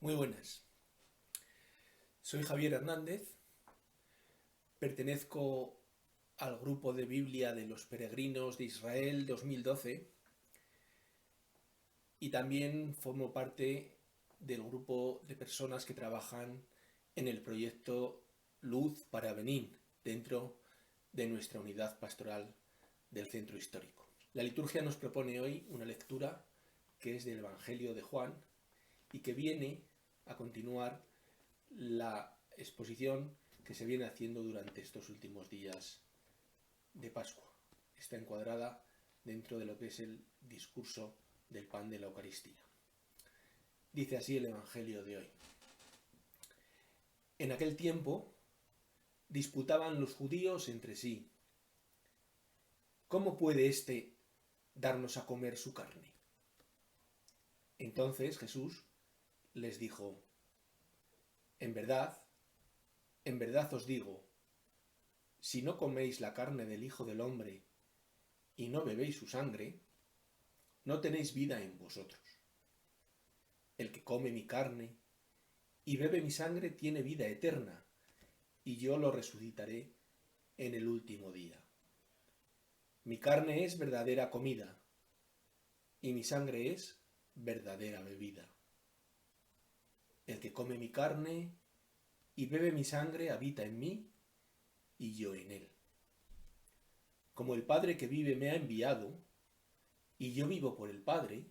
Muy buenas. Soy Javier Hernández, pertenezco al grupo de Biblia de los Peregrinos de Israel 2012 y también formo parte del grupo de personas que trabajan en el proyecto Luz para Benín dentro de nuestra unidad pastoral del centro histórico. La liturgia nos propone hoy una lectura que es del Evangelio de Juan y que viene a continuar la exposición que se viene haciendo durante estos últimos días de Pascua. Está encuadrada dentro de lo que es el discurso del pan de la Eucaristía. Dice así el Evangelio de hoy. En aquel tiempo disputaban los judíos entre sí: ¿cómo puede éste darnos a comer su carne? Entonces Jesús les dijo: en verdad os digo, si no coméis la carne del Hijo del Hombre y no bebéis su sangre, no tenéis vida en vosotros. El que come mi carne y bebe mi sangre tiene vida eterna, y yo lo resucitaré en el último día. Mi carne es verdadera comida, y mi sangre es verdadera bebida. El que come mi carne y bebe mi sangre habita en mí, y yo en él. Como el Padre que vive me ha enviado, y yo vivo por el Padre,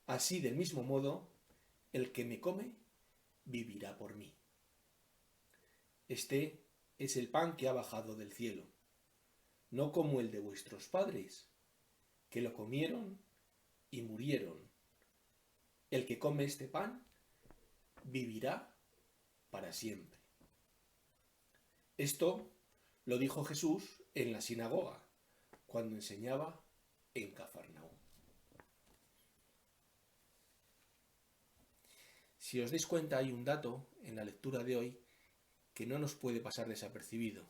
así del mismo modo, el que me come vivirá por mí. Este es el pan que ha bajado del cielo, no como el de vuestros padres, que lo comieron y murieron. El que come este pan vivirá para siempre. Esto lo dijo Jesús en la sinagoga, cuando enseñaba en Cafarnaúm. Si os dais cuenta, hay un dato en la lectura de hoy que no nos puede pasar desapercibido,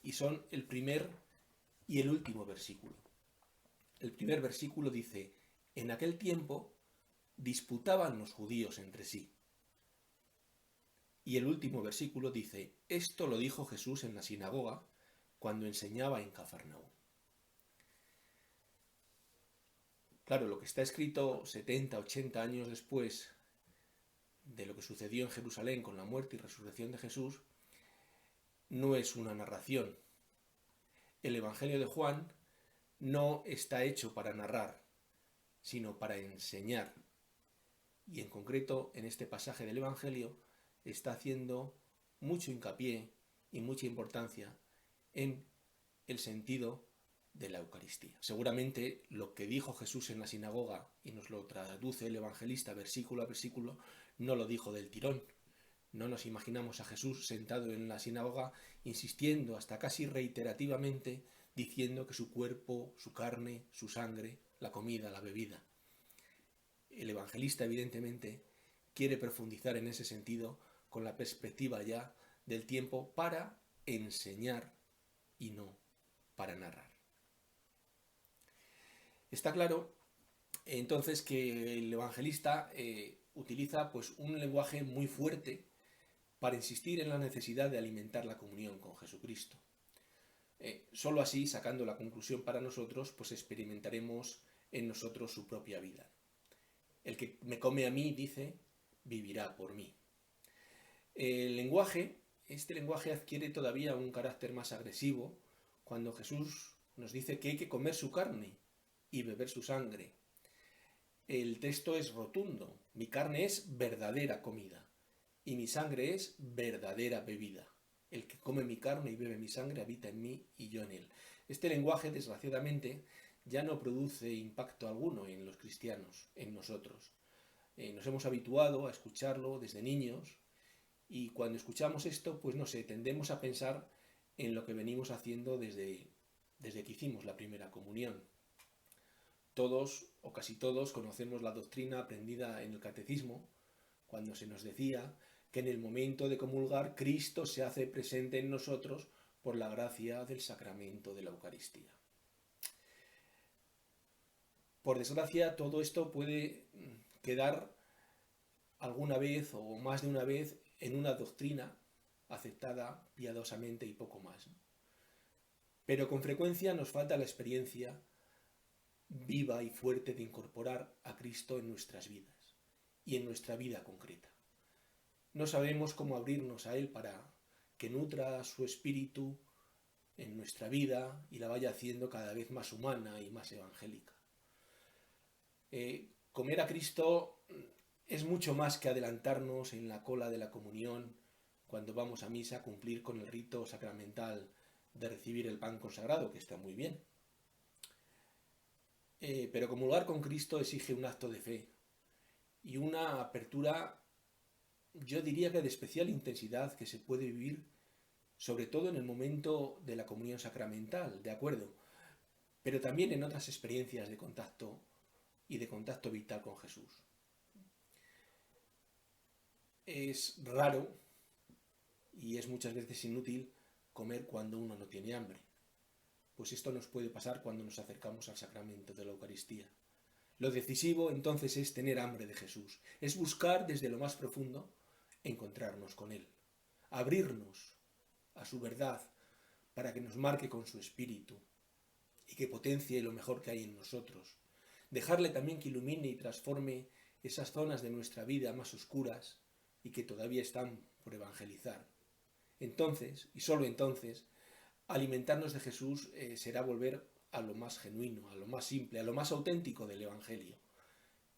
y son el primer y el último versículo. El primer versículo dice: en aquel tiempo disputaban los judíos entre sí. Y el último versículo dice: esto lo dijo Jesús en la sinagoga cuando enseñaba en Cafarnaúm. Claro, lo que está escrito 70, 80 años después de lo que sucedió en Jerusalén con la muerte y resurrección de Jesús, no es una narración. El Evangelio de Juan no está hecho para narrar, sino para enseñar. Y en concreto, en este pasaje del Evangelio, está haciendo mucho hincapié y mucha importancia en el sentido de la Eucaristía. Seguramente lo que dijo Jesús en la sinagoga, y nos lo traduce el evangelista versículo a versículo, no lo dijo del tirón. No nos imaginamos a Jesús sentado en la sinagoga insistiendo hasta casi reiterativamente, diciendo que su cuerpo, su carne, su sangre, la comida, la bebida. El evangelista evidentemente quiere profundizar en ese sentido con la perspectiva ya del tiempo para enseñar y no para narrar. Está claro entonces que el evangelista utiliza pues un lenguaje muy fuerte para insistir en la necesidad de alimentar la comunión con Jesucristo. Solo así, sacando la conclusión para nosotros, pues experimentaremos en nosotros su propia vida. El que me come a mí, dice, vivirá por mí. Este lenguaje adquiere todavía un carácter más agresivo cuando Jesús nos dice que hay que comer su carne y beber su sangre. El texto es rotundo: mi carne es verdadera comida y mi sangre es verdadera bebida. El que come mi carne y bebe mi sangre habita en mí y yo en él. Este lenguaje, desgraciadamente, ya no produce impacto alguno en los cristianos, en nosotros. Nos hemos habituado a escucharlo desde niños, y cuando escuchamos esto, pues no sé, tendemos a pensar en lo que venimos haciendo desde que hicimos la primera comunión. Todos, o casi todos, conocemos la doctrina aprendida en el catecismo, cuando se nos decía que en el momento de comulgar Cristo se hace presente en nosotros por la gracia del sacramento de la Eucaristía. Por desgracia, todo esto puede quedar alguna vez o más de una vez en una doctrina aceptada piadosamente y poco más. Pero con frecuencia nos falta la experiencia viva y fuerte de incorporar a Cristo en nuestras vidas y en nuestra vida concreta. No sabemos cómo abrirnos a Él para que nutra su espíritu en nuestra vida y la vaya haciendo cada vez más humana y más evangélica. Comer a Cristo es mucho más que adelantarnos en la cola de la comunión cuando vamos a misa a cumplir con el rito sacramental de recibir el pan consagrado, que está muy bien. Pero comulgar con Cristo exige un acto de fe y una apertura, yo diría que de especial intensidad, que se puede vivir sobre todo en el momento de la comunión sacramental, de acuerdo, pero también en otras experiencias de contacto y de contacto vital con Jesús. Es raro y es muchas veces inútil comer cuando uno no tiene hambre, pues esto nos puede pasar cuando nos acercamos al sacramento de la Eucaristía. Lo decisivo entonces es tener hambre de Jesús, es buscar desde lo más profundo encontrarnos con Él, abrirnos a su verdad para que nos marque con su espíritu y que potencie lo mejor que hay en nosotros, dejarle también que ilumine y transforme esas zonas de nuestra vida más oscuras y que todavía están por evangelizar. Entonces, y solo entonces, alimentarnos de Jesús será volver a lo más genuino, a lo más simple, a lo más auténtico del Evangelio,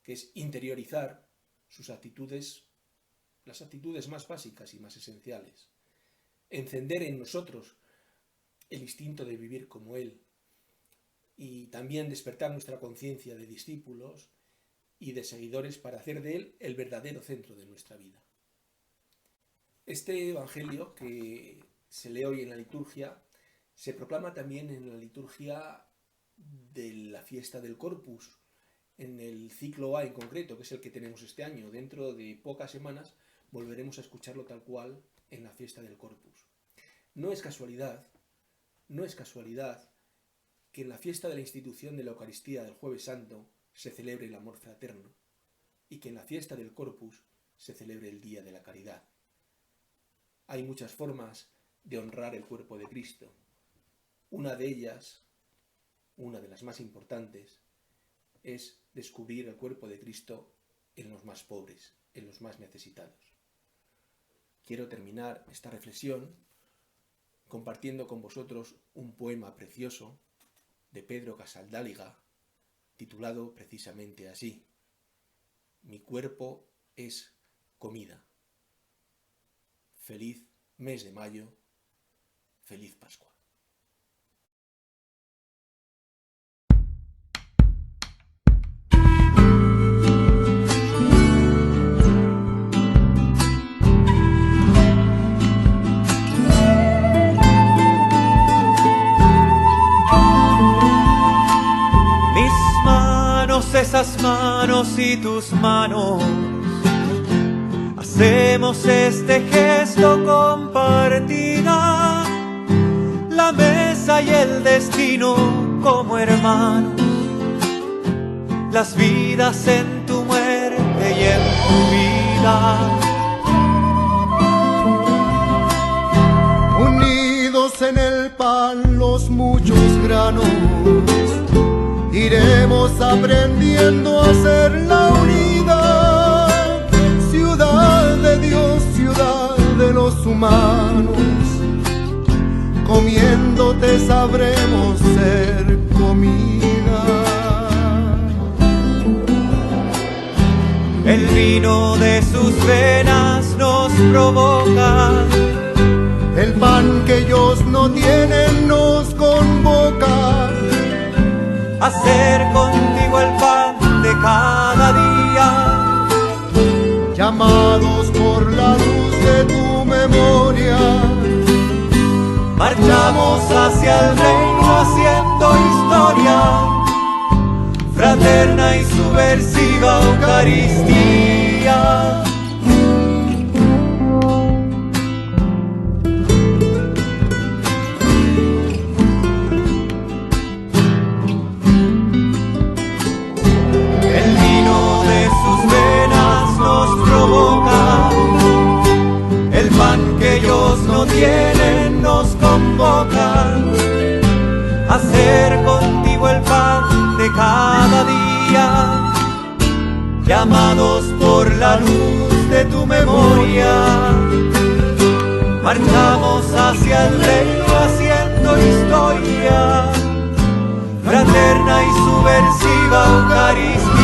que es interiorizar sus actitudes, las actitudes más básicas y más esenciales, encender en nosotros el instinto de vivir como Él y también despertar nuestra conciencia de discípulos y de seguidores para hacer de Él el verdadero centro de nuestra vida. Este Evangelio que se lee hoy en la liturgia se proclama también en la liturgia de la fiesta del Corpus, en el ciclo A en concreto, que es el que tenemos este año. Dentro de pocas semanas volveremos a escucharlo tal cual en la fiesta del Corpus. No es casualidad que en la fiesta de la institución de la Eucaristía del Jueves Santo se celebre el amor fraterno y que en la fiesta del Corpus se celebre el Día de la Caridad. Hay muchas formas de honrar el cuerpo de Cristo. Una de ellas, una de las más importantes, es descubrir el cuerpo de Cristo en los más pobres, en los más necesitados. Quiero terminar esta reflexión compartiendo con vosotros un poema precioso de Pedro Casaldáliga, titulado precisamente así: Mi cuerpo es comida. Feliz mes de mayo, feliz Pascua. Esas manos y tus manos, hacemos este gesto compartida, la mesa y el destino como hermanos, las vidas en tu muerte y en tu vida. Unidos en el pan los muchos granos, iremos aprendiendo a ser la unidad, ciudad de Dios, ciudad de los humanos. Comiéndote sabremos ser comida. El vino de sus venas nos provoca, el pan que ellos no tienen nos convoca. Hacer contigo el pan de cada día, llamados por la luz de tu memoria, marchamos hacia el reino haciendo historia, fraterna y subversiva Eucaristía. Provoca llamados por la luz de tu memoria, marchamos hacia el reino haciendo historia, fraterna y subversiva Eucaristía.